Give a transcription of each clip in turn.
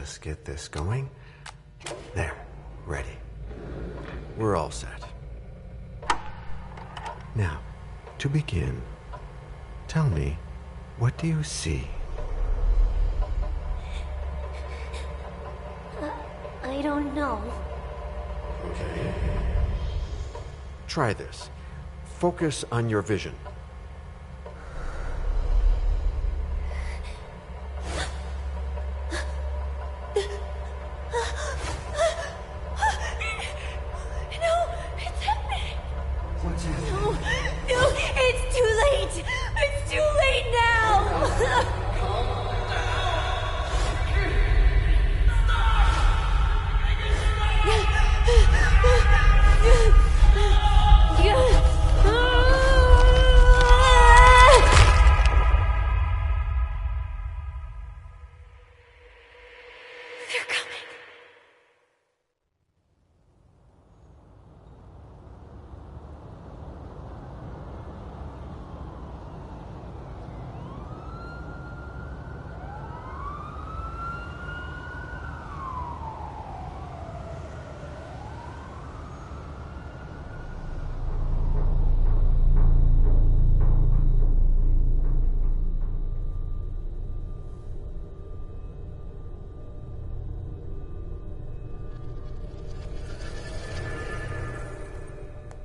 just get this going. There, ready. We're all set. Now, to begin, tell me, what do you see? I don't know. Okay. Try this. Focus on your vision.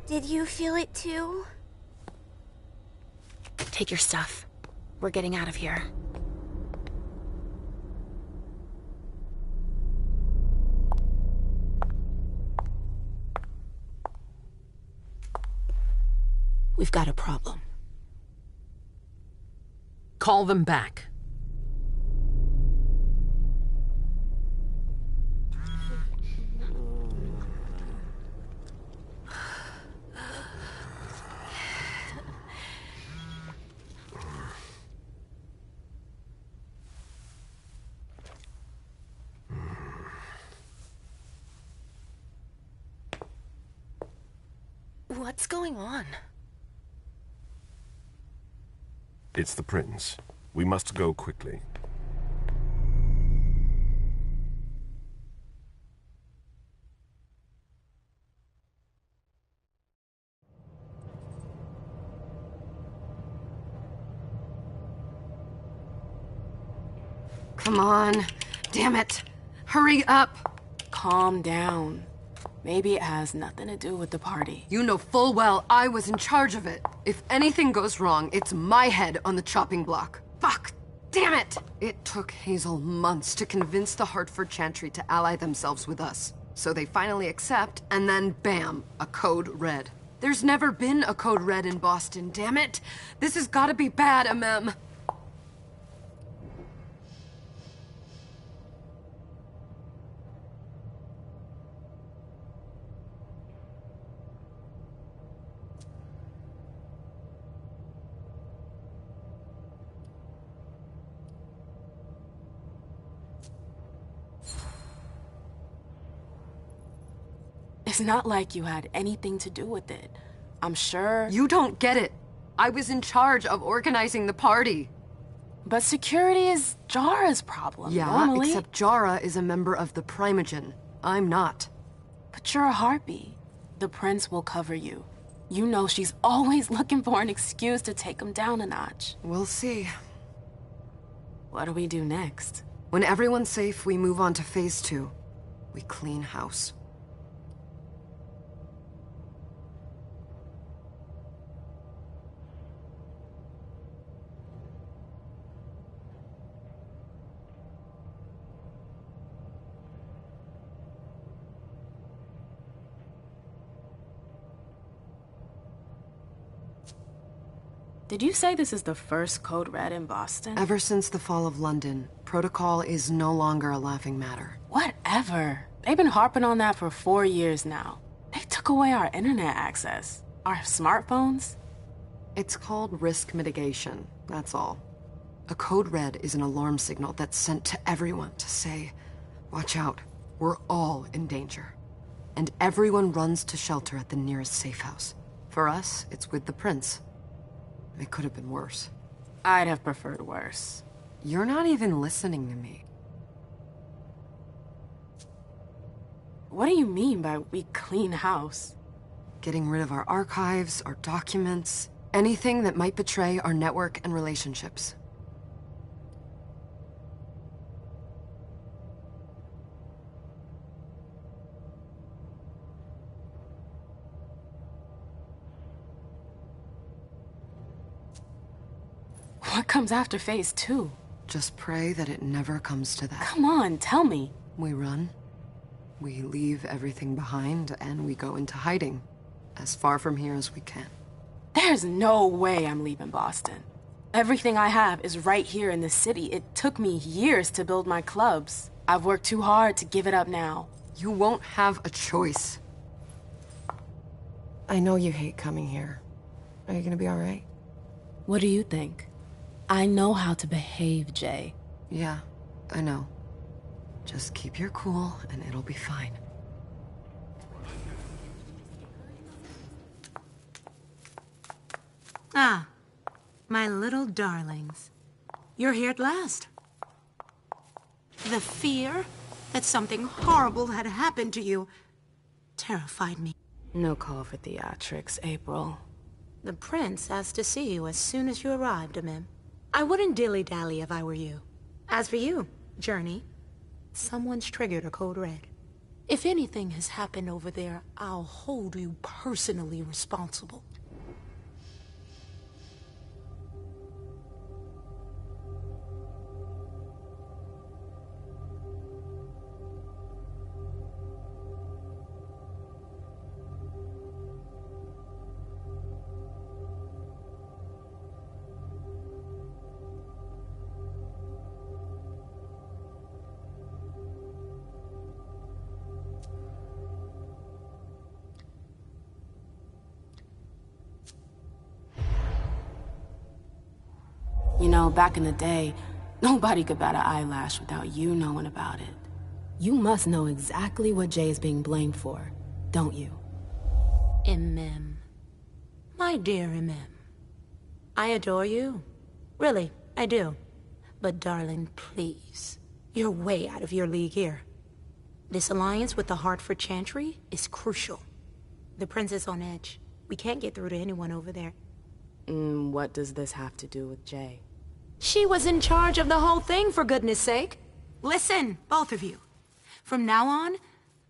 Did you feel it too? Take your stuff. We're getting out of here. We've got a problem. Call them back. What's going on? It's the prince. We must go quickly. Come on. Damn it. Hurry up. Calm down. Maybe it has nothing to do with the party. You know full well I was in charge of it. If anything goes wrong, it's my head on the chopping block. Fuck! Damn it! It took Hazel months to convince the Hartford Chantry to ally themselves with us. So they finally accept, and then bam, a code red. There's never been a code red in Boston, damn it! This has gotta be bad, Amem. It's not like you had anything to do with it. I'm sure... You don't get it. I was in charge of organizing the party. But security is Jara's problem, Yeah, normally. except Jara is a member of the Primogen. I'm not. But you're a harpy. The prince will cover you. You know she's always looking for an excuse to take him down a notch. We'll see. What do we do next? When everyone's safe, we move on to phase 2. We clean house. Did you say this is the first code red in Boston? Ever since the fall of London, protocol is no longer a laughing matter. Whatever. They've been harping on that for 4 years now. They took away our internet access. Our smartphones. It's called risk mitigation, that's all. A code red is an alarm signal that's sent to everyone to say, watch out, we're all in danger. And everyone runs to shelter at the nearest safe house. For us, it's with the prince. It could have been worse. I'd have preferred worse. You're not even listening to me. What do you mean by we clean house? Getting rid of our archives, our documents, anything that might betray our network and relationships. What comes after phase 2? Just pray that it never comes to that. Come on, tell me. We run. We leave everything behind, and we go into hiding. As far from here as we can. There's no way I'm leaving Boston. Everything I have is right here in the city. It took me years to build my clubs. I've worked too hard to give it up now. You won't have a choice. I know you hate coming here. Are you gonna be all right? What do you think? I know how to behave, Jay. Yeah, I know. Just keep your cool, and it'll be fine. Ah, my little darlings. You're here at last. The fear that something horrible had happened to you terrified me. No call for theatrics, April. The prince asked to see you as soon as you arrived, Amim. I wouldn't dilly-dally if I were you. As for you, Journey, someone's triggered a code red. If anything has happened over there, I'll hold you personally responsible. You know, back in the day, nobody could bat an eyelash without you knowing about it. You must know exactly what Jay is being blamed for, don't you? Imem. My dear Imem. I adore you. Really, I do. But darling, please. You're way out of your league here. This alliance with the Hartford Chantry is crucial. The prince is on edge. We can't get through to anyone over there. What does this have to do with Jay? She was in charge of the whole thing, for goodness sake. Listen, both of you. From now on,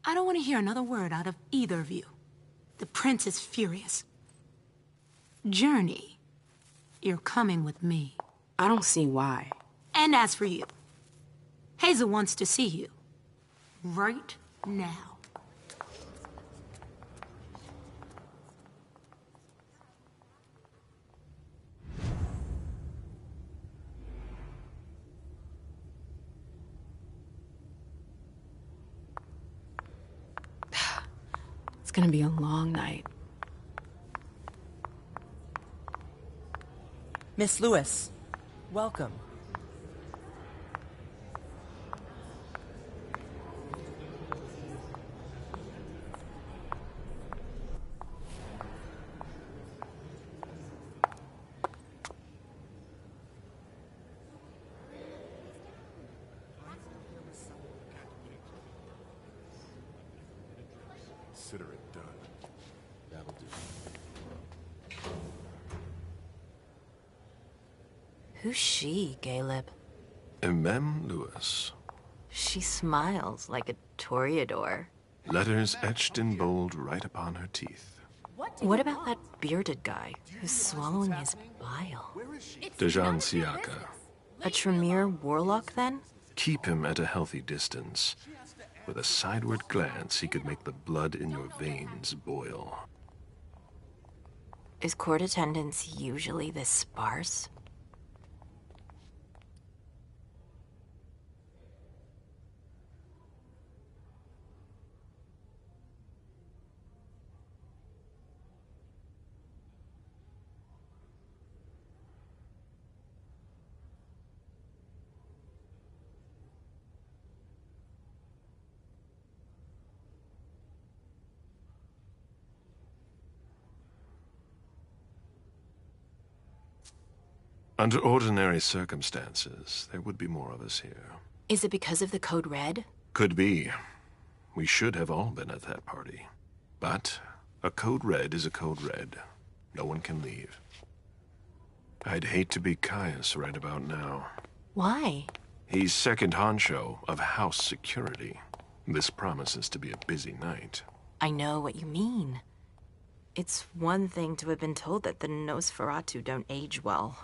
I don't want to hear another word out of either of you. The prince is furious. Journey, you're coming with me. I don't see why. And as for you, Hazel wants to see you. Right now. It's gonna be a long night. Miss Lewis, welcome. Consider it done. That'll do. Who's she, Caleb? Mem Lewis. She smiles like a toreador. Letters etched in bold right upon her teeth. What about that bearded guy who's swallowing his bile? Dejan Siaka. A Tremere warlock, then? Keep him at a healthy distance. With a sideward glance, he could make the blood in your veins boil. Is court attendance usually this sparse? Under ordinary circumstances, there would be more of us here. Is it because of the Code Red? Could be. We should have all been at that party. But a code red is a code red. No one can leave. I'd hate to be Caius right about now. Why? He's second honcho of house security. This promises to be a busy night. I know what you mean. It's one thing to have been told that the Nosferatu don't age well.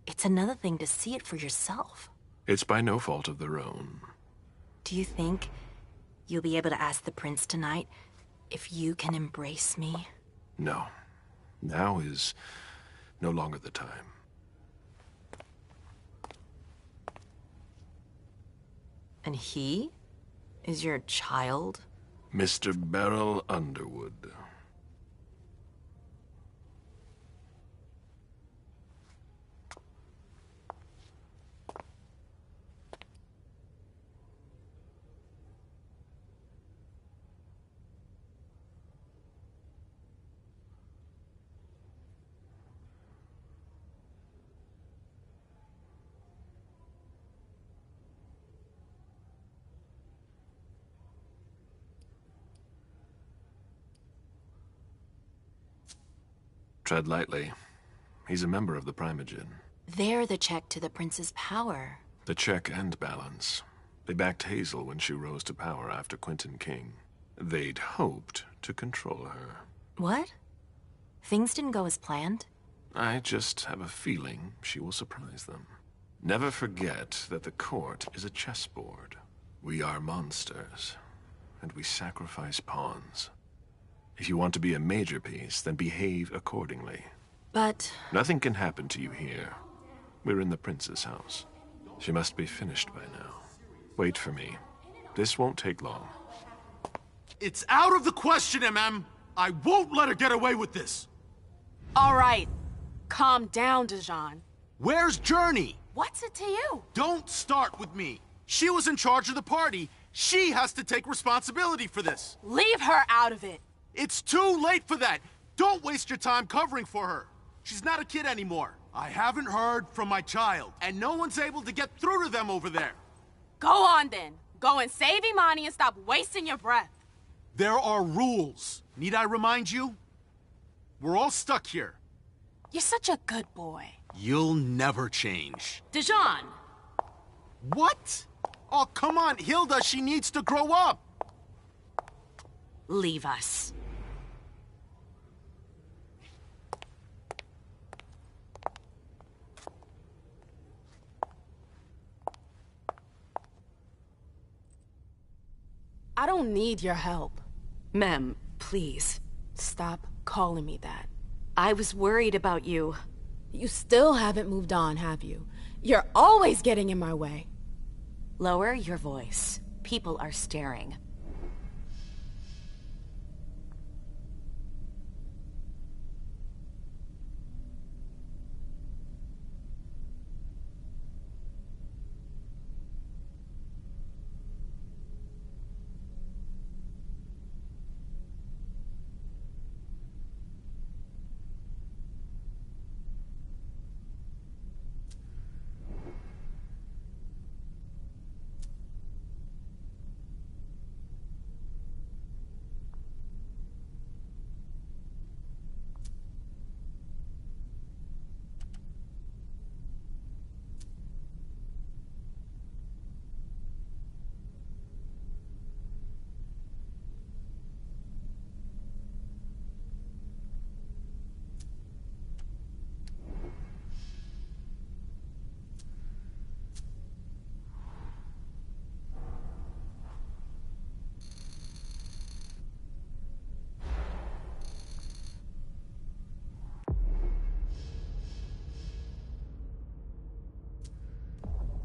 It's another thing to see it for yourself. It's by no fault of their own. Do you think you'll be able to ask the prince tonight if you can embrace me? No. Now is no longer the time. And he is your child? Mr. Beryl Underwood. Tread lightly. He's a member of the Primogen. They're the check to the prince's power. The check and balance. They backed Hazel when she rose to power after Quentin King. They'd hoped to control her. What? Things didn't go as planned? I just have a feeling she will surprise them. Never forget that the court is a chessboard. We are monsters, and we sacrifice pawns. If you want to be a major piece, then behave accordingly. But... Nothing can happen to you here. We're in the prince's house. She must be finished by now. Wait for me. This won't take long. It's out of the question, MM! I won't let her get away with this! All right. Calm down, Dijon. Where's Journey? What's it to you? Don't start with me. She was in charge of the party. She has to take responsibility for this. Leave her out of it. It's too late for that. Don't waste your time covering for her. She's not a kid anymore. I haven't heard from my child, and no one's able to get through to them over there. Go on then. Go and save Imani and stop wasting your breath. There are rules. Need I remind you? We're all stuck here. You're such a good boy. You'll never change. Dijon! What? Oh, come on, Hilda, she needs to grow up. Leave us. I don't need your help. Mem, please. Stop calling me that. I was worried about you. You still haven't moved on, have you? You're always getting in my way. Lower your voice. People are staring.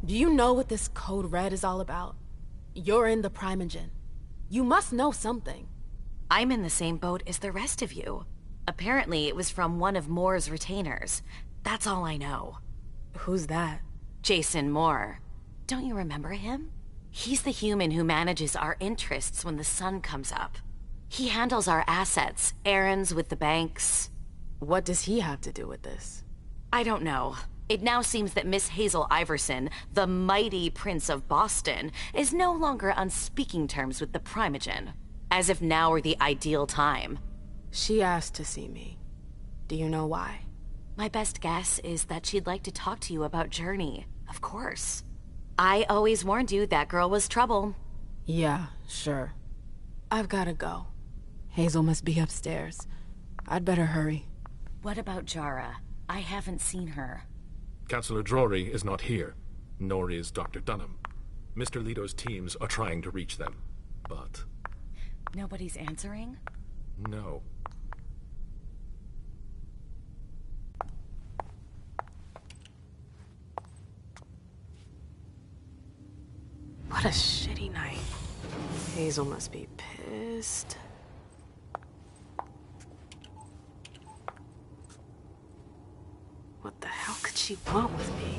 Do you know what this Code Red is all about? You're in the Primogen. You must know something. I'm in the same boat as the rest of you. Apparently, it was from one of Moore's retainers. That's all I know. Who's that? Jason Moore. Don't you remember him? He's the human who manages our interests when the sun comes up. He handles our assets, errands with the banks. What does he have to do with this? I don't know. It now seems that Miss Hazel Iverson, the mighty Prince of Boston, is no longer on speaking terms with the Primogen. As if now were the ideal time. She asked to see me. Do you know why? My best guess is that she'd like to talk to you about Journey, of course. I always warned you that girl was trouble. Yeah, sure. I've gotta go. Hazel must be upstairs. I'd better hurry. What about Jara? I haven't seen her. Councillor Drury is not here, nor is Dr. Dunham. Mr. Leto's teams are trying to reach them, but... Nobody's answering? No. What a shitty night. Hazel must be pissed. What the hell could she want with me?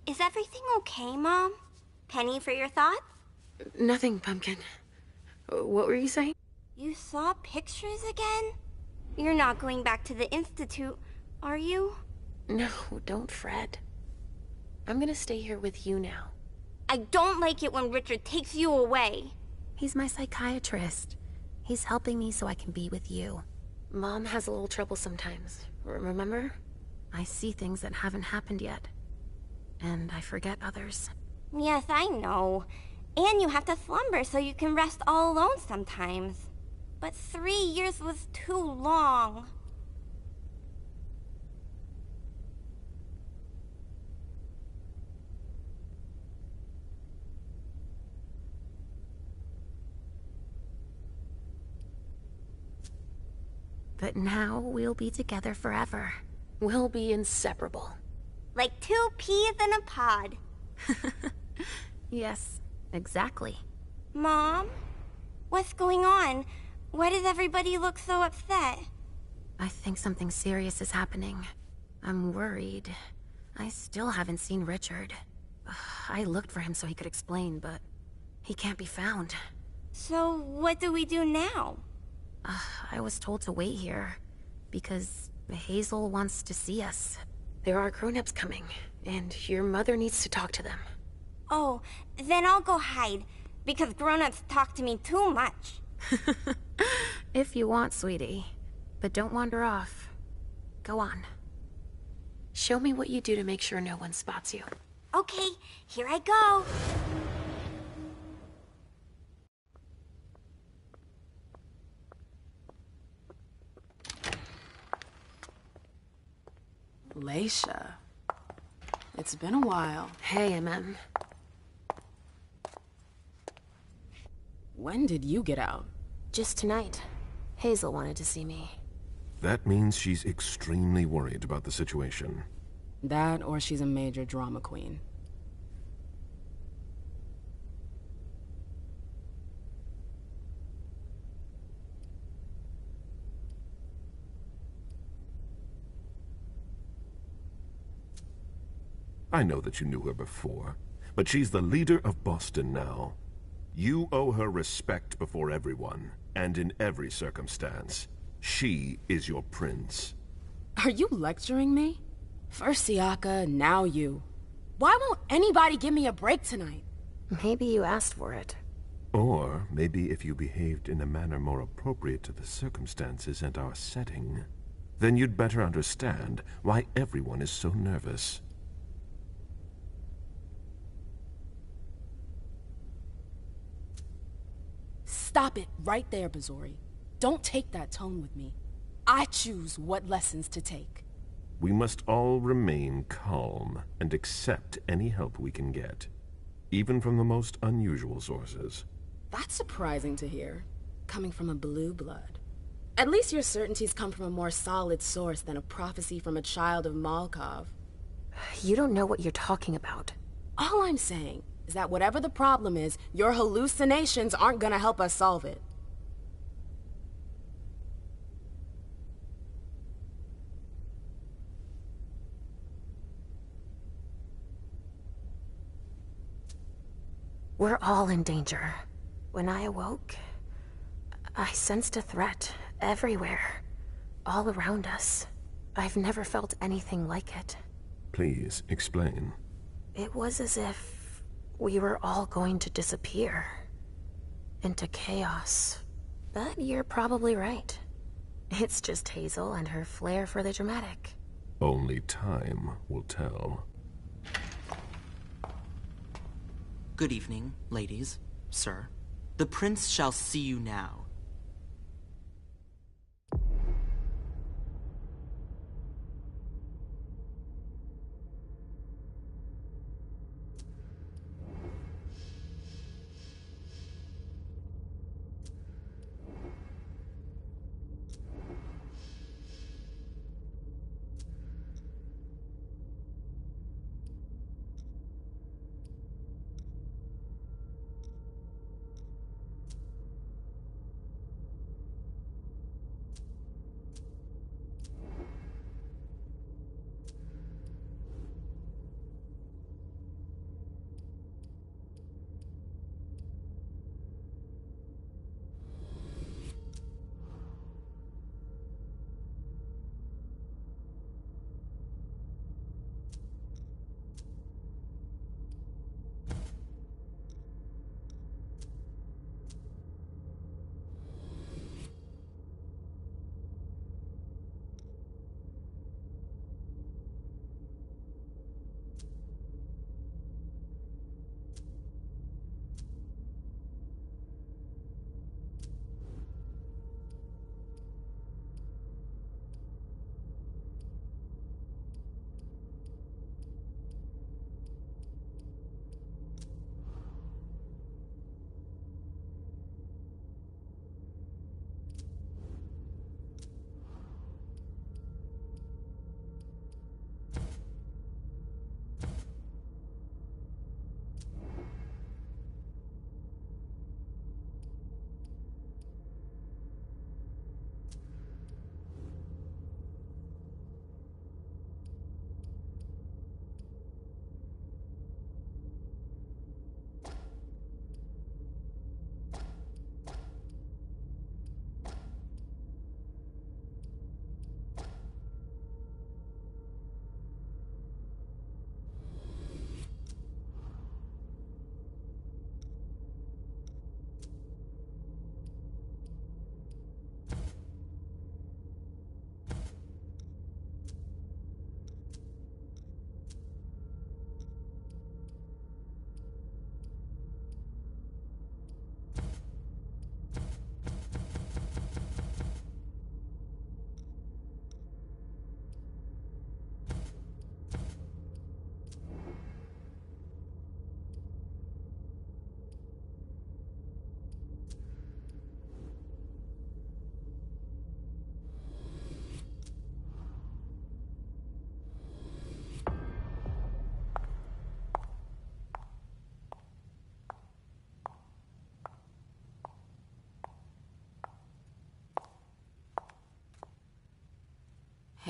Is everything okay, Mom? Penny for your thoughts? Nothing, Pumpkin. What were you saying? You saw pictures again? You're not going back to the Institute, are you? No, don't fret. I'm gonna stay here with you now. I don't like it when Richard takes you away. He's my psychiatrist. He's helping me so I can be with you. Mom has a little trouble sometimes, remember? I see things that haven't happened yet. And I forget others. Yes, I know. And you have to slumber so you can rest all alone sometimes. But 3 years was too long. But now we'll be together forever. We'll be inseparable. Like 2 peas in a pod. Yes, exactly. Mom? What's going on? Why does everybody look so upset? I think something serious is happening. I'm worried. I still haven't seen Richard. I looked for him so he could explain, but he can't be found. So what do we do now? I was told to wait here, because Hazel wants to see us. There are grown-ups coming, and your mother needs to talk to them. Oh, then I'll go hide, because grown-ups talk to me too much. If you want, sweetie. But don't wander off. Go on. Show me what you do to make sure no one spots you. Okay, here I go. Leisha. It's been a while. Hey, MM. When did you get out? Just tonight. Hazel wanted to see me. That means she's extremely worried about the situation. That, or she's a major drama queen. I know that you knew her before, but she's the leader of Boston now. You owe her respect before everyone, and in every circumstance. She is your prince. Are you lecturing me? First Siaka, now you. Why won't anybody give me a break tonight? Maybe you asked for it. Or maybe if you behaved in a manner more appropriate to the circumstances and our setting, then you'd better understand why everyone is so nervous. Stop it right there, Bazori. Don't take that tone with me. I choose what lessons to take. We must all remain calm and accept any help we can get, even from the most unusual sources. That's surprising to hear, coming from a blue blood. At least your certainties come from a more solid source than a prophecy from a child of Malkov. You don't know what you're talking about. All I'm saying is that whatever the problem is, your hallucinations aren't gonna help us solve it. We're all in danger. When I awoke, I sensed a threat everywhere, all around us. I've never felt anything like it. Please, explain. It was as if we were all going to disappear. Into chaos. But you're probably right. It's just Hazel and her flair for the dramatic. Only time will tell. Good evening, ladies, sir. The prince shall see you now.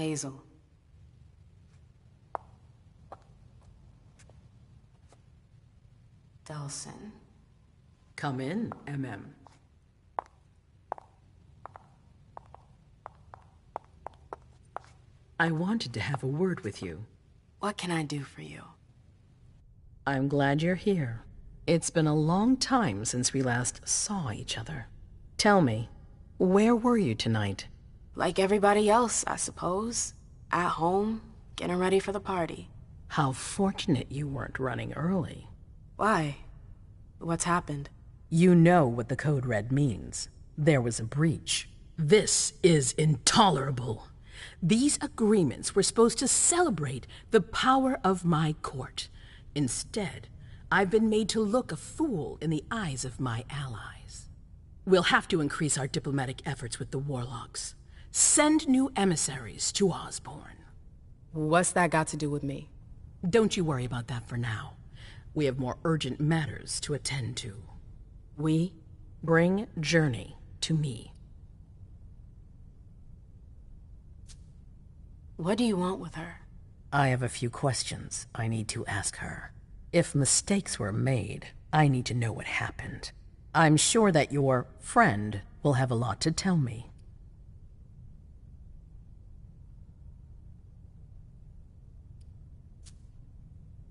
Hazel. Delsin. Come in, MM. I wanted to have a word with you. What can I do for you? I'm glad you're here. It's been a long time since we last saw each other. Tell me, where were you tonight? Like everybody else, I suppose. At home, getting ready for the party. How fortunate you weren't running early. Why? What's happened? You know what the Code Red means. There was a breach. This is intolerable. These agreements were supposed to celebrate the power of my court. Instead, I've been made to look a fool in the eyes of my allies. We'll have to increase our diplomatic efforts with the Warlocks. Send new emissaries to Osborne. What's that got to do with me? Don't you worry about that for now. We have more urgent matters to attend to. We? Bring Journey to me. What do you want with her? I have a few questions I need to ask her. If mistakes were made, I need to know what happened. I'm sure that your friend will have a lot to tell me.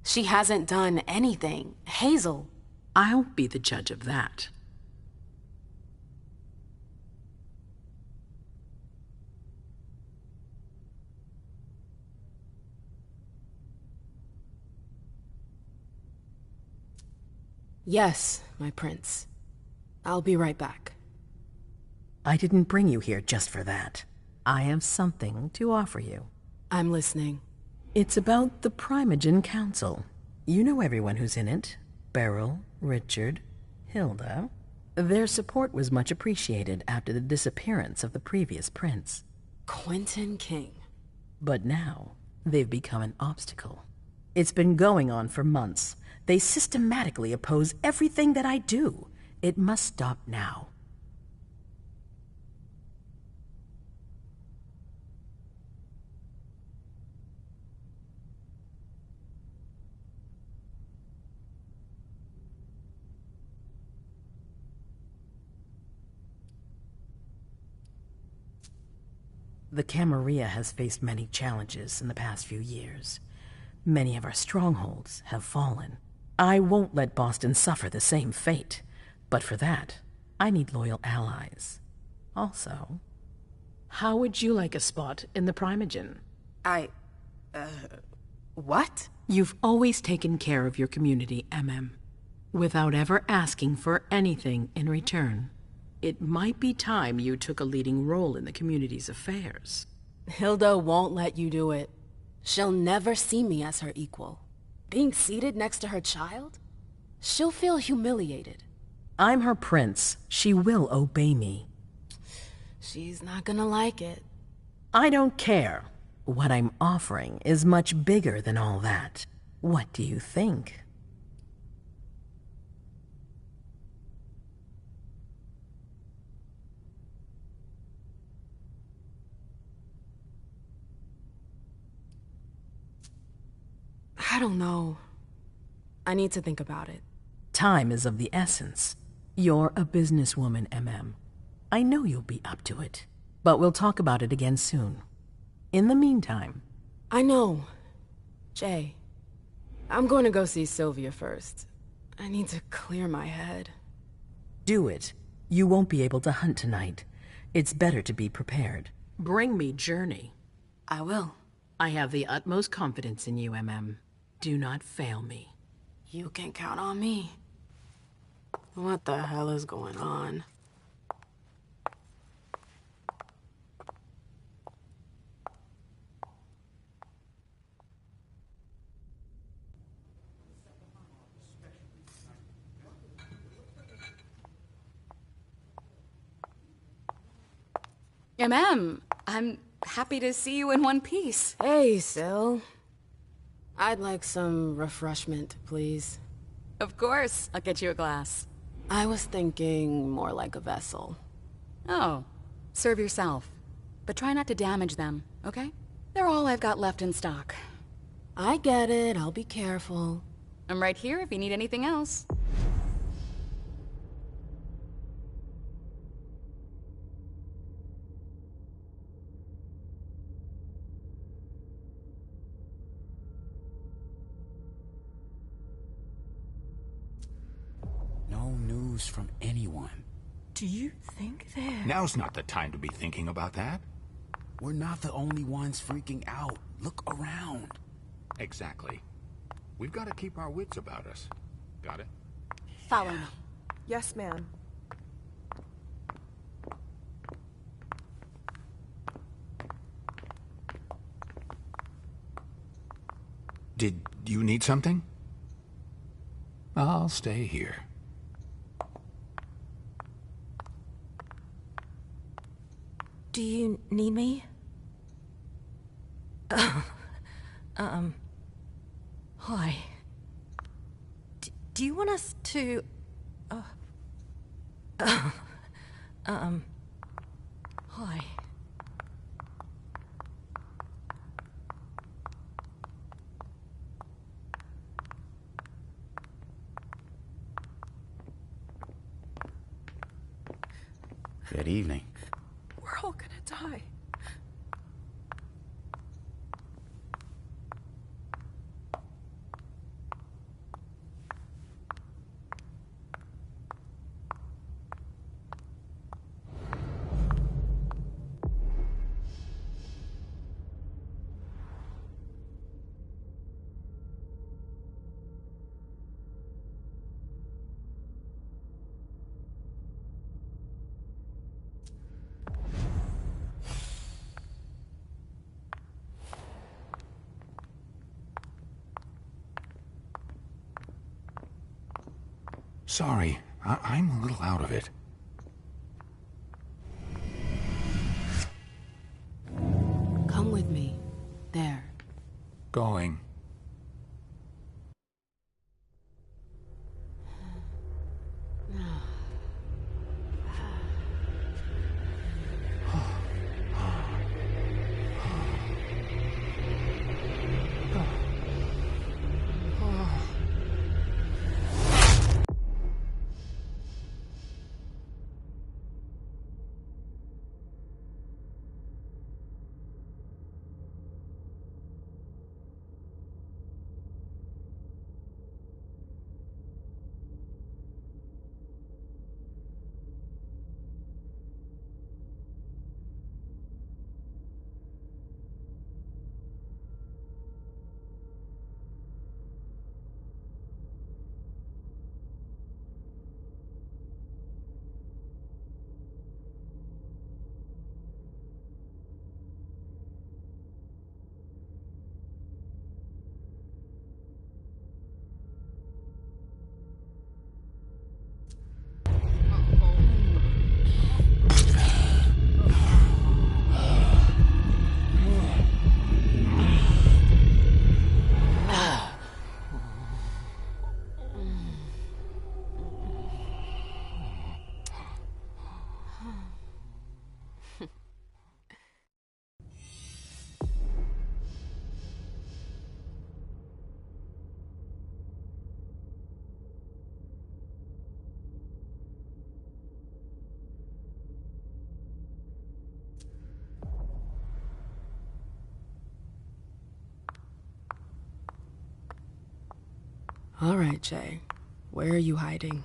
She hasn't done anything. Hazel. I'll be the judge of that. Yes, my prince. I'll be right back. I didn't bring you here just for that. I have something to offer you. I'm listening. It's about the Primogen Council. You know everyone who's in it. Beryl, Richard, Hilda. Their support was much appreciated after the disappearance of the previous prince. Quentin King. But now, they've become an obstacle. It's been going on for months. They systematically oppose everything that I do. It must stop now. The Camarilla has faced many challenges in the past few years. Many of our strongholds have fallen. I won't let Boston suffer the same fate, but for that, I need loyal allies. Also, how would you like a spot in the Primogen? What? You've always taken care of your community, without ever asking for anything in return. It might be time you took a leading role in the community's affairs. Hilda won't let you do it. She'll never see me as her equal. Being seated next to her child? She'll feel humiliated. I'm her prince. She will obey me. She's not gonna like it. I don't care. What I'm offering is much bigger than all that. What do you think? I don't know. I need to think about it. Time is of the essence. You're a businesswoman, I know you'll be up to it. But we'll talk about it again soon. In the meantime... I know. Jay. I'm going to go see Sylvia first. I need to clear my head. Do it. You won't be able to hunt tonight. It's better to be prepared. Bring me Journey. I will. I have the utmost confidence in you, Do not fail me. You can count on me. What the hell is going on? I'm happy to see you in one piece. Hey, Syl. I'd like some refreshment, please. Of course, I'll get you a glass. I was thinking more like a vessel. Oh, serve yourself. But try not to damage them, okay? They're all I've got left in stock. I get it, I'll be careful. I'm right here if you need anything else. news from anyone. Do you think they're... Now's not the time to be thinking about that. We're not the only ones freaking out. Look around. Exactly. We've got to keep our wits about us. Got it? Follow me. Yes, ma'am. Did you need something? I'll stay here. Do you need me? Why? Do you want us to... Why? Good evening. We're all gonna die. Sorry, I'm a little out of it. Come with me. There. Going. All right, Jay. Where are you hiding?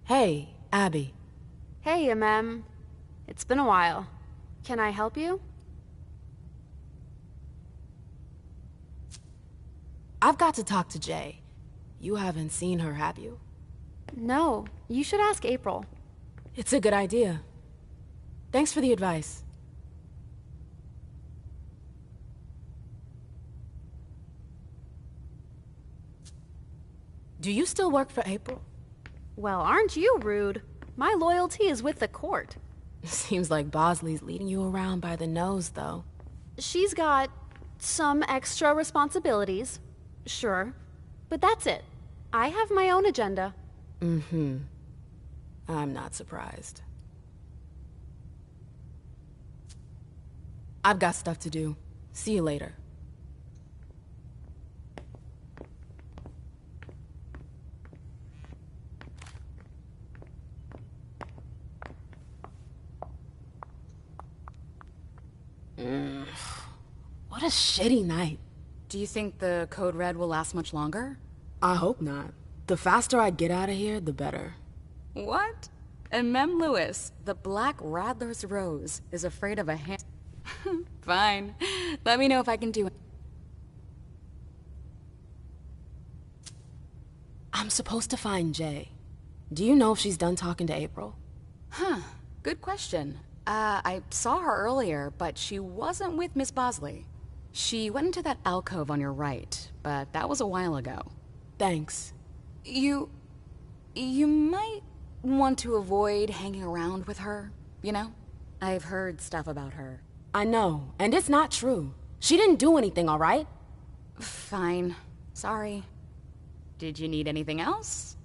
Hey, Abby. Hey, Mem. It's been a while. Can I help you? I've got to talk to Jay. You haven't seen her, have you? No, you should ask April. It's a good idea. Thanks for the advice. Do you still work for April? Well, aren't you rude? My loyalty is with the court. Seems like Bosley's leading you around by the nose, though. She's got some extra responsibilities, sure, but that's it. I have my own agenda. Mm-hmm. I'm not surprised. I've got stuff to do. See you later. What a shitty night. Do you think the Code Red will last much longer? I hope not. The faster I get out of here, the better. What? And Mem Lewis, the Black Rattler's Rose, is afraid of a hand. Fine. Let me know if I can do it. I'm supposed to find Jay. Do you know if she's done talking to April? Huh. Good question. I saw her earlier, but she wasn't with Miss Bosley. She went into that alcove on your right, but that was a while ago. Thanks. You might want to avoid hanging around with her, you know? I've heard stuff about her. I know, and it's not true. She didn't do anything, all right? Fine. Sorry. Did you need anything else?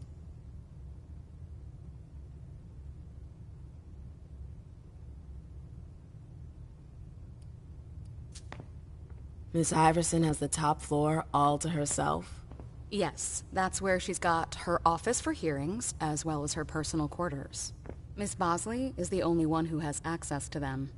Miss Iverson has the top floor all to herself? Yes, that's where she's got her office for hearings, as well as her personal quarters. Miss Bosley is the only one who has access to them.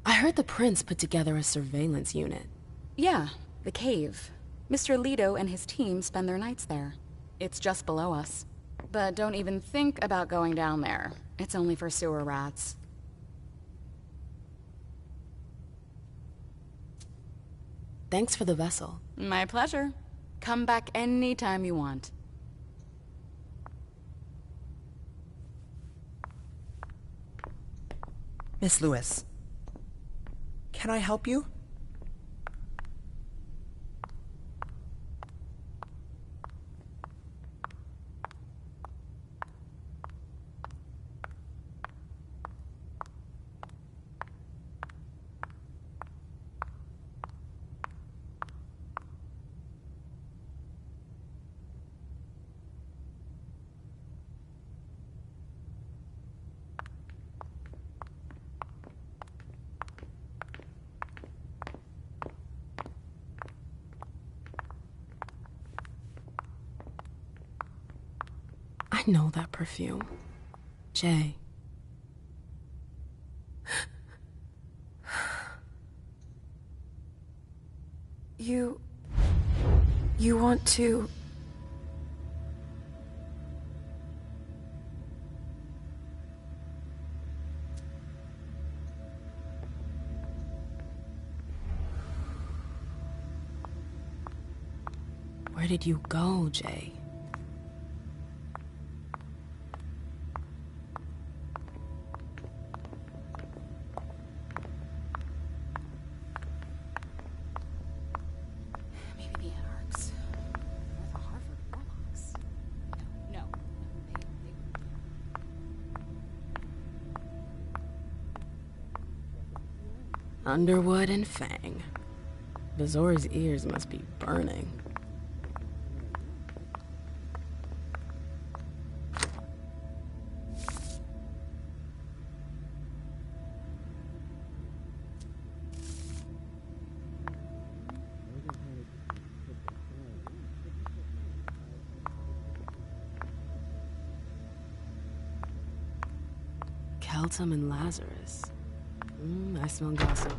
I heard the Prince put together a surveillance unit. Yeah, the cave. Mr. Leto and his team spend their nights there. It's just below us. But don't even think about going down there. It's only for sewer rats. Thanks for the vessel. My pleasure. Come back anytime you want. Miss Lewis, can I help you? I know that perfume. Jay. You want to... Where did you go, Jay? Underwood and Fang. Bazor's ears must be burning. Keltum and Lazarus. I smell gossip.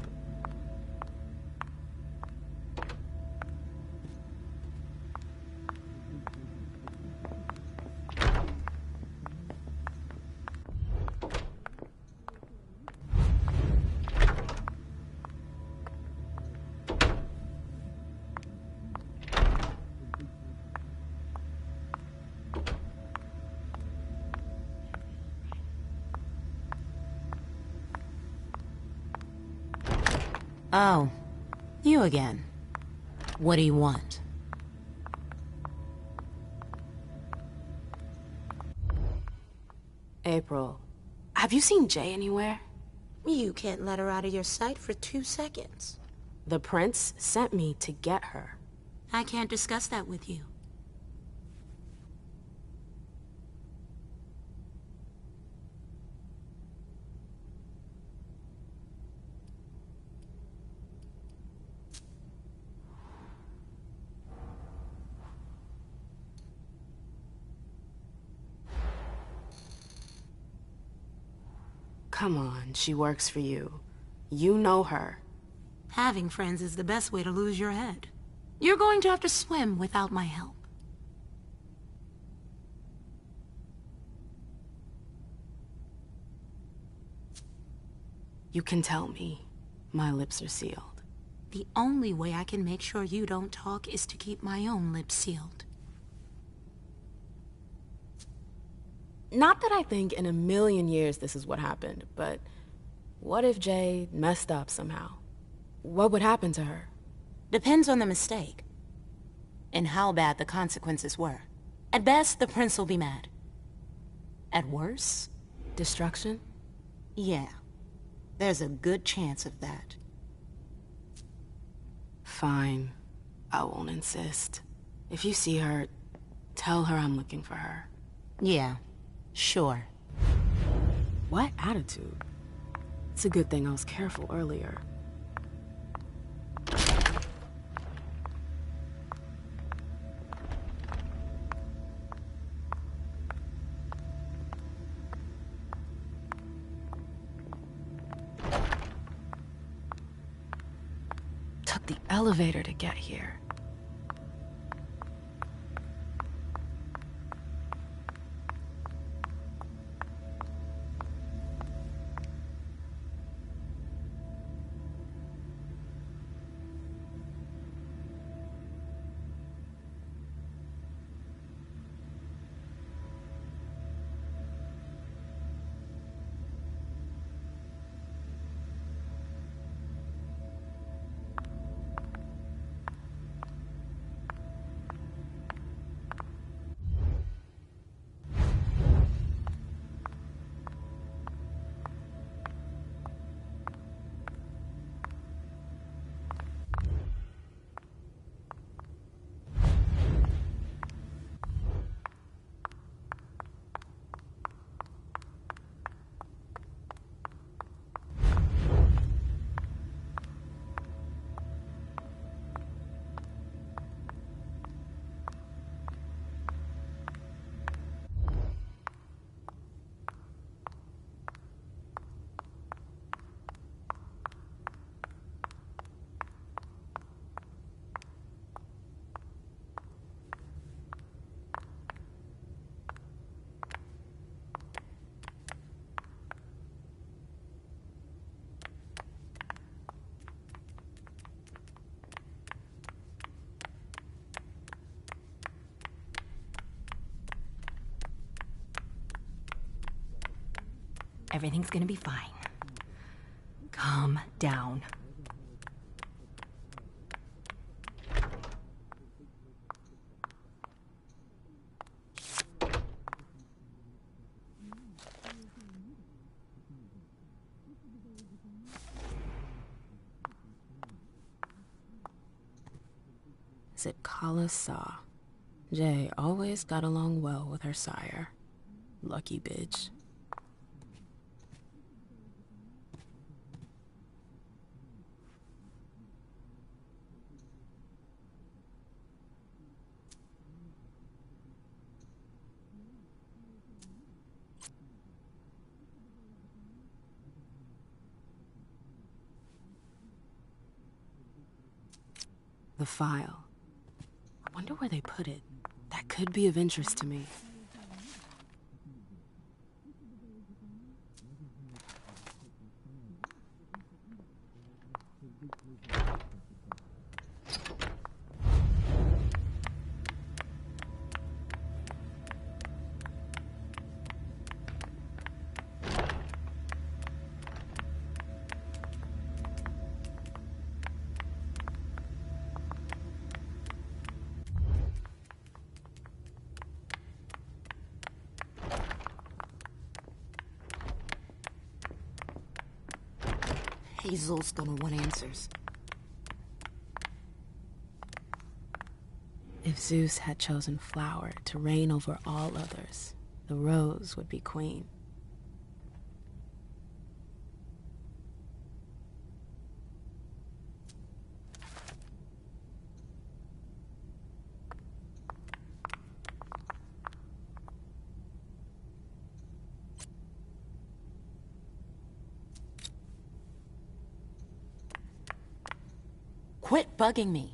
Oh, you again. What do you want? April, have you seen Jay anywhere? You can't let her out of your sight for 2 seconds. The Prince sent me to get her. I can't discuss that with you. Come on, she works for you. You know her. Having friends is the best way to lose your head. You're going to have to swim without my help. You can tell me. My lips are sealed. The only way I can make sure you don't talk is to keep my own lips sealed. Not that I think in a million years this is what happened, but what if Jay messed up somehow? What would happen to her? Depends on the mistake. And how bad the consequences were. At best, the prince will be mad. At worst... Destruction? Yeah. There's a good chance of that. Fine. I won't insist. If you see her, tell her I'm looking for her. Yeah, sure. What attitude? It's a good thing I was careful earlier. Took the elevator to get here. Everything's gonna be fine. Calm down. Is it Kala Saw? Jay always got along well with her sire. Lucky bitch. The file. I wonder where they put it. That could be of interest to me. Hazel's gonna want answers. If Zeus had chosen Flower to reign over all others, the rose would be queen. Quit bugging me.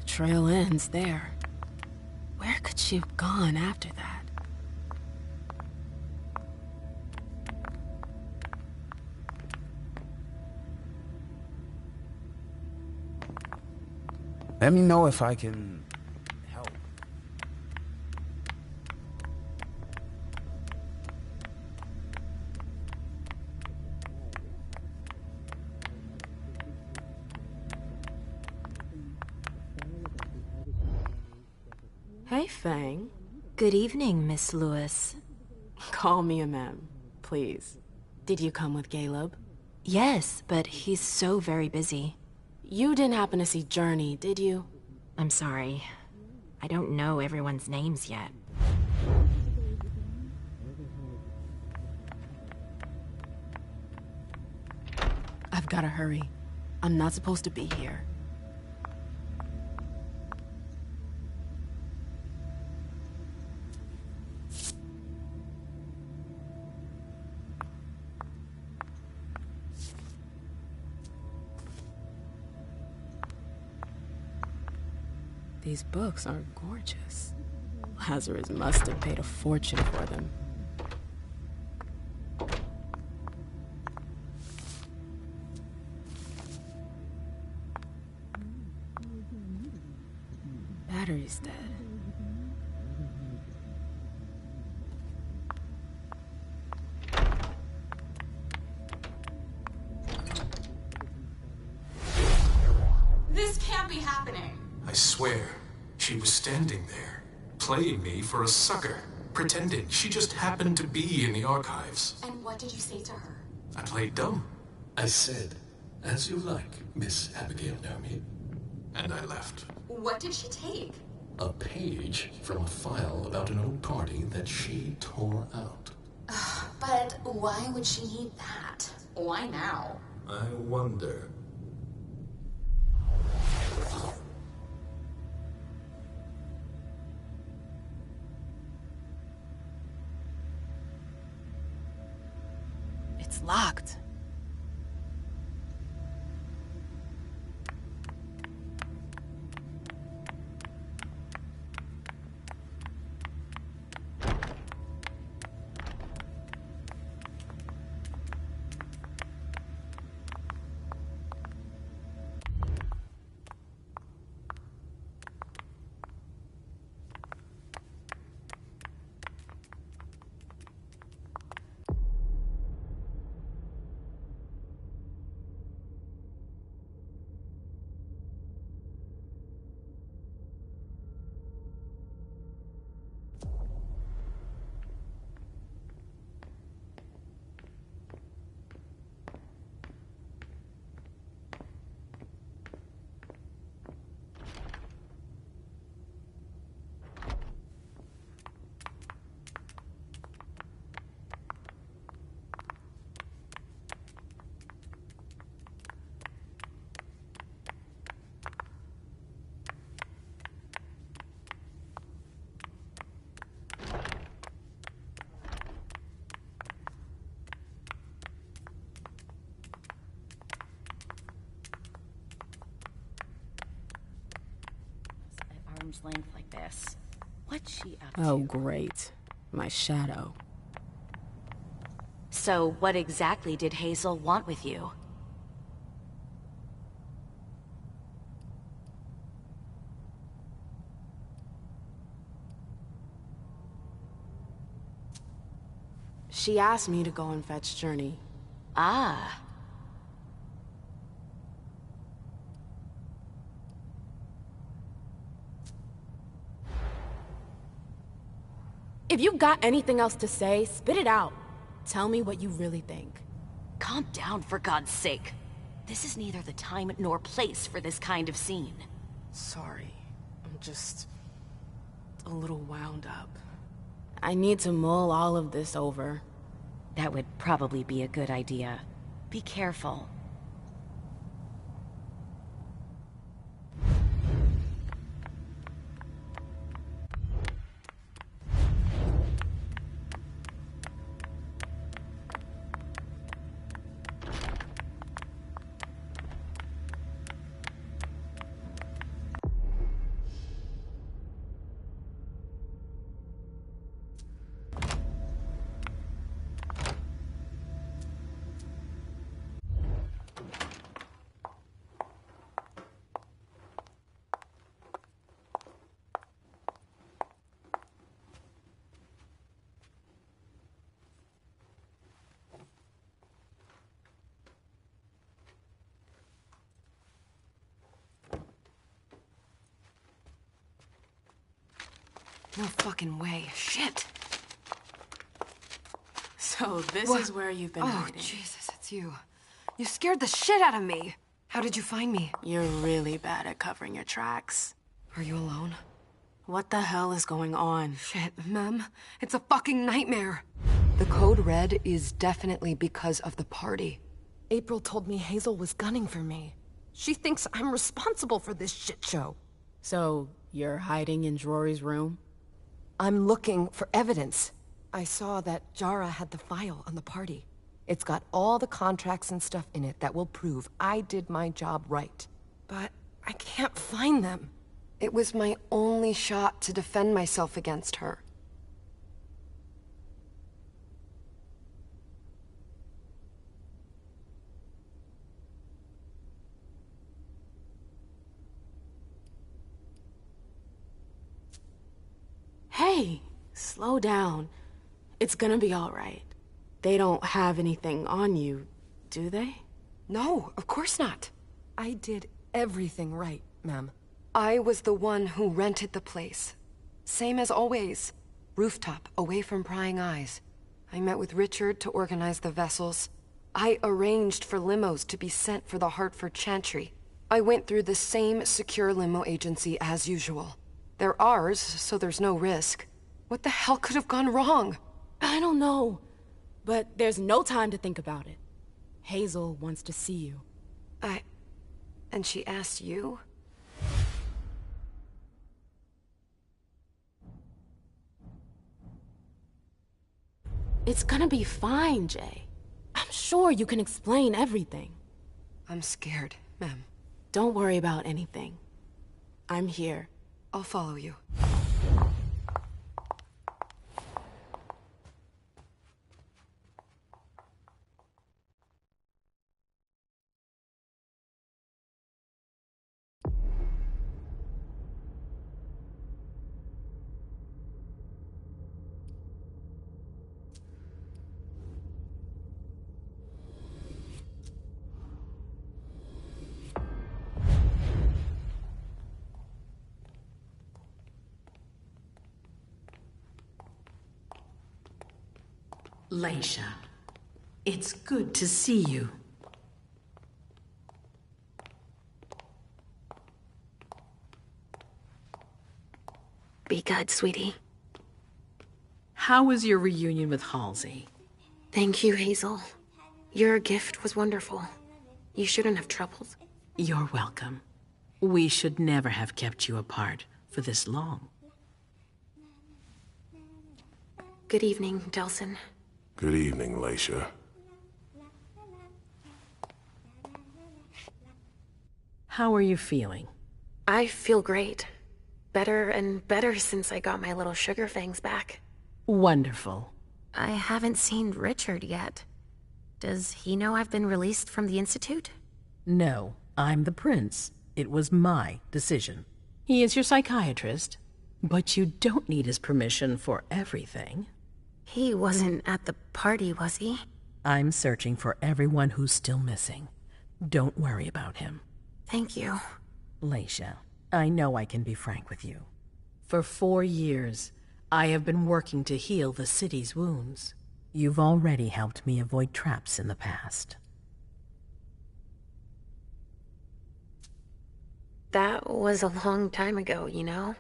Trail ends there. Where could she have gone after that? Let me know if I can help. Hey, Fang. Good evening, Miss Lewis. Call me a ma'am, please. Did you come with Caleb? Yes, but he's so very busy. You didn't happen to see Journey, did you? I'm sorry. I don't know everyone's names yet. I've gotta hurry. I'm not supposed to be here. These books are gorgeous. Lazarus must have paid a fortune for them. Battery's dead. This can't be happening. I swear, she was standing there, playing me for a sucker, pretending she just happened to be in the archives. And what did you say to her? I played dumb. I said, "As you like, Miss Abigail Naomi." And I left. What did she take? A page from a file about an old party that she tore out. But why would she need that? Why now? I wonder. It's locked. Arm's length like this. What's she up to? Oh, great. My shadow. So, what exactly did Hazel want with you? She asked me to go and fetch Journey. Ah. If you got anything else to say, spit it out. Tell me what you really think. Calm down, for God's sake. This is neither the time nor place for this kind of scene. Sorry. I'm just a little wound up. I need to mull all of this over. That would probably be a good idea. Be careful. No fucking way. Shit. So this is where you've been hiding. Jesus, it's you. You scared the shit out of me. How did you find me? You're really bad at covering your tracks. Are you alone? What the hell is going on? Shit, Mem. It's a fucking nightmare. The code red is definitely because of the party. April told me Hazel was gunning for me. She thinks I'm responsible for this shit show. So, you're hiding in Drury's room? I'm looking for evidence. I saw that Jara had the file on the party. It's got all the contracts and stuff in it that will prove I did my job right. But I can't find them. It was my only shot to defend myself against her. Hey, slow down. It's gonna be all right. They don't have anything on you, do they? No, of course not. I did everything right, ma'am. I was the one who rented the place. Same as always. Rooftop, away from prying eyes. I met with Richard to organize the vessels. I arranged for limos to be sent for the Hartford Chantry. I went through the same secure limo agency as usual. They're ours, so there's no risk. What the hell could have gone wrong? I don't know. But there's no time to think about it. Hazel wants to see you. And she asked you? It's gonna be fine, Jay. I'm sure you can explain everything. I'm scared, ma'am. Don't worry about anything. I'm here. I'll follow you. Leisha, it's good to see you. Be good, sweetie. How was your reunion with Halsey? Thank you, Hazel. Your gift was wonderful. You shouldn't have troubled. You're welcome. We should never have kept you apart for this long. Good evening, Delsin. Good evening, Leisha. How are you feeling? I feel great. Better and better since I got my little sugar fangs back. Wonderful. I haven't seen Richard yet. Does he know I've been released from the Institute? No, I'm the prince. It was my decision. He is your psychiatrist, but you don't need his permission for everything. He wasn't at the party, was he? I'm searching for everyone who's still missing. Don't worry about him. Thank you. Leisha, I know I can be frank with you. For 4 years, I have been working to heal the city's wounds. You've already helped me avoid traps in the past. That was a long time ago, you know?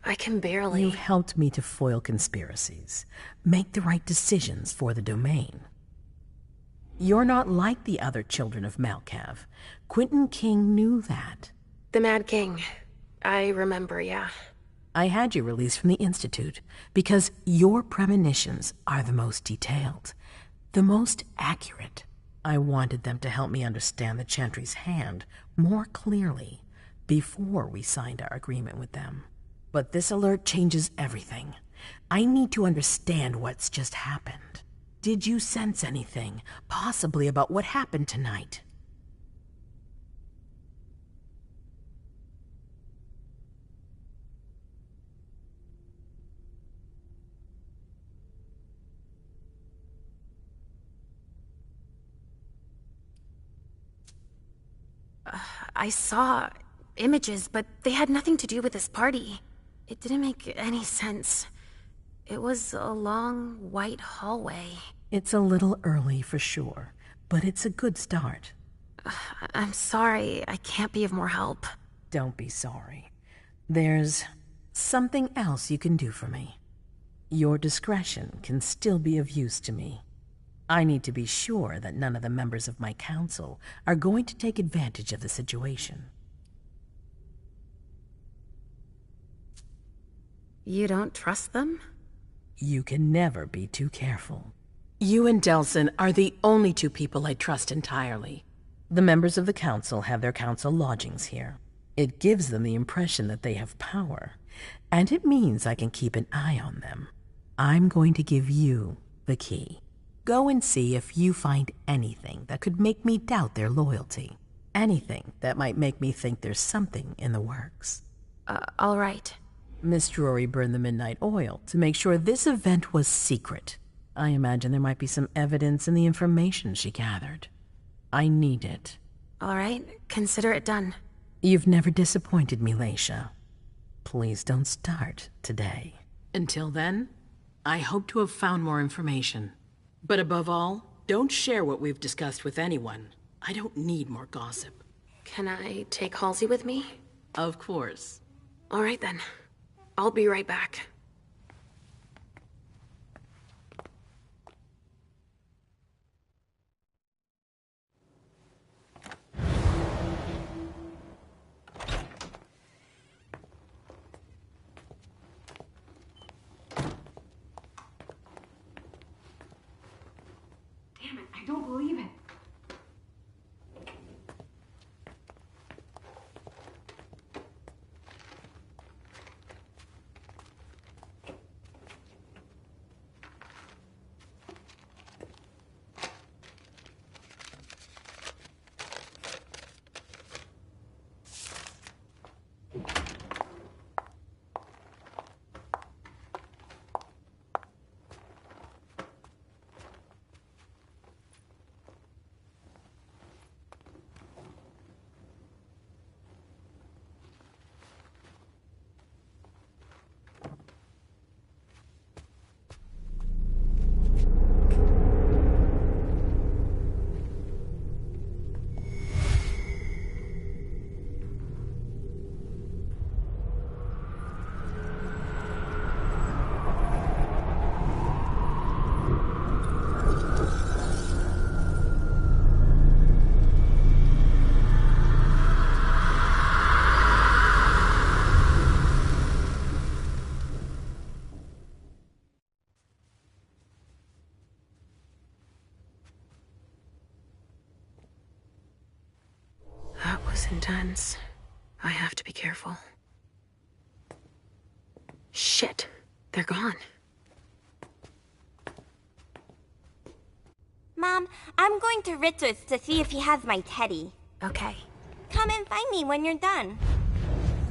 I can barely... You've helped me to foil conspiracies, make the right decisions for the domain. You're not like the other children of Malkav. Quentin King knew that. The Mad King. I remember, yeah. I had you released from the Institute because your premonitions are the most detailed, the most accurate. I wanted them to help me understand the Chantry's hand more clearly before we signed our agreement with them. But this alert changes everything. I need to understand what's just happened. Did you sense anything, possibly about what happened tonight? I saw images, but they had nothing to do with this party. It didn't make any sense. It was a long, white hallway. It's a little early for sure, but it's a good start. I'm sorry, I can't be of more help. Don't be sorry. There's something else you can do for me. Your discretion can still be of use to me. I need to be sure that none of the members of my council are going to take advantage of the situation. You don't trust them? You can never be too careful. You and Delson are the only two people I trust entirely. The members of the council have their council lodgings here. It gives them the impression that they have power, and it means I can keep an eye on them. I'm going to give you the key. Go and see if you find anything that could make me doubt their loyalty. Anything that might make me think there's something in the works. All right. Miss Drury burned the midnight oil to make sure this event was secret. I imagine there might be some evidence in the information she gathered. I need it. All right, consider it done. You've never disappointed me, Leisha. Please don't start today. Until then, I hope to have found more information. But above all, don't share what we've discussed with anyone. I don't need more gossip. Can I take Halsey with me? Of course. All right then. I'll be right back. Damn it, I don't believe it. That was intense. I have to be careful. Shit, they're gone. Mom, I'm going to Richard's to see if he has my teddy. Okay. Come and find me when you're done.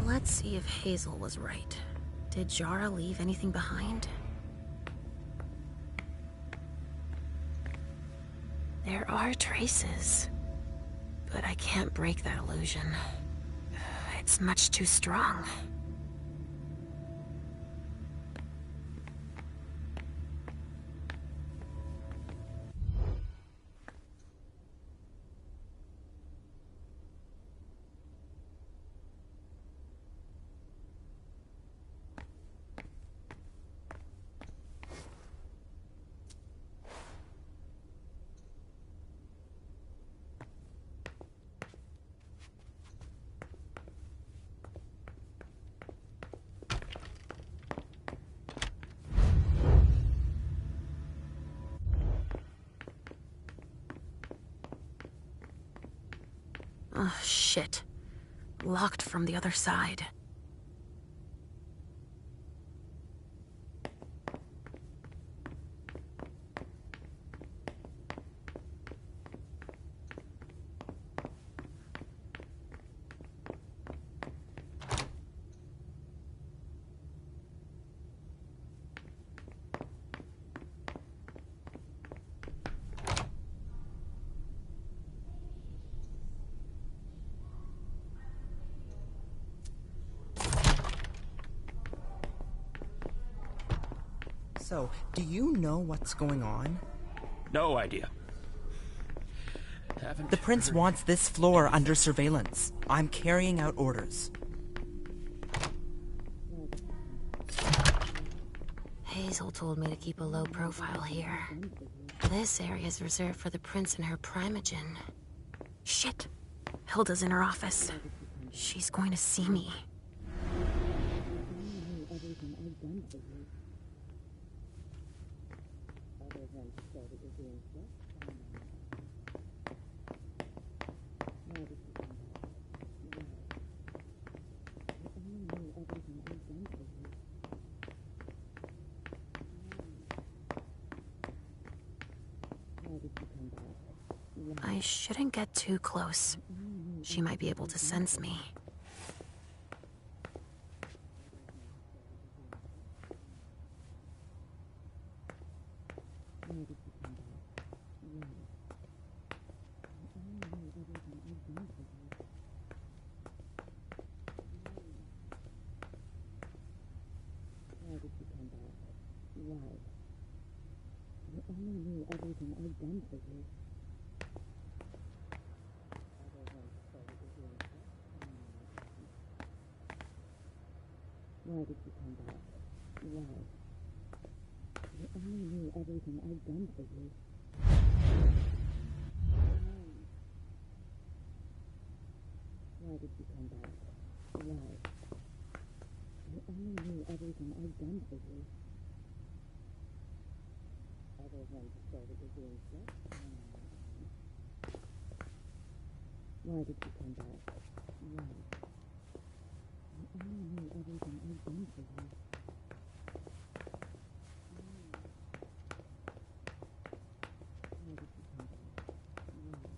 Let's see if Hazel was right. Did Jara leave anything behind? There are traces, but I can't break that illusion. It's much too strong. Oh, shit. Locked from the other side. So, do you know what's going on? No idea. The prince wants this floor under surveillance. I'm carrying out orders. Hazel told me to keep a low profile here. This area is reserved for the prince and her primogen. Shit. Hilda's in her office. She's going to see me. I shouldn't get too close. She might be able to sense me. Why did you come back? Why? You only knew everything I'd done for you. Why did you come back? Why? You only knew everything I'd done for you. Other than to say that you're doing sex? Why did you come back? Why? You only knew everything I'd done for you. Why did you come back? Why?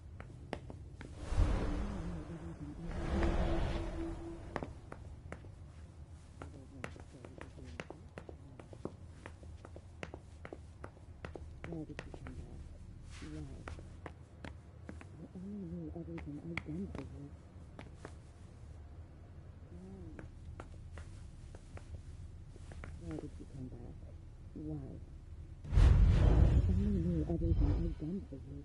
Why did you come back? Why? You only knew everything I'd done for you. Why did you come back? Why? You only knew everything I'd done for you.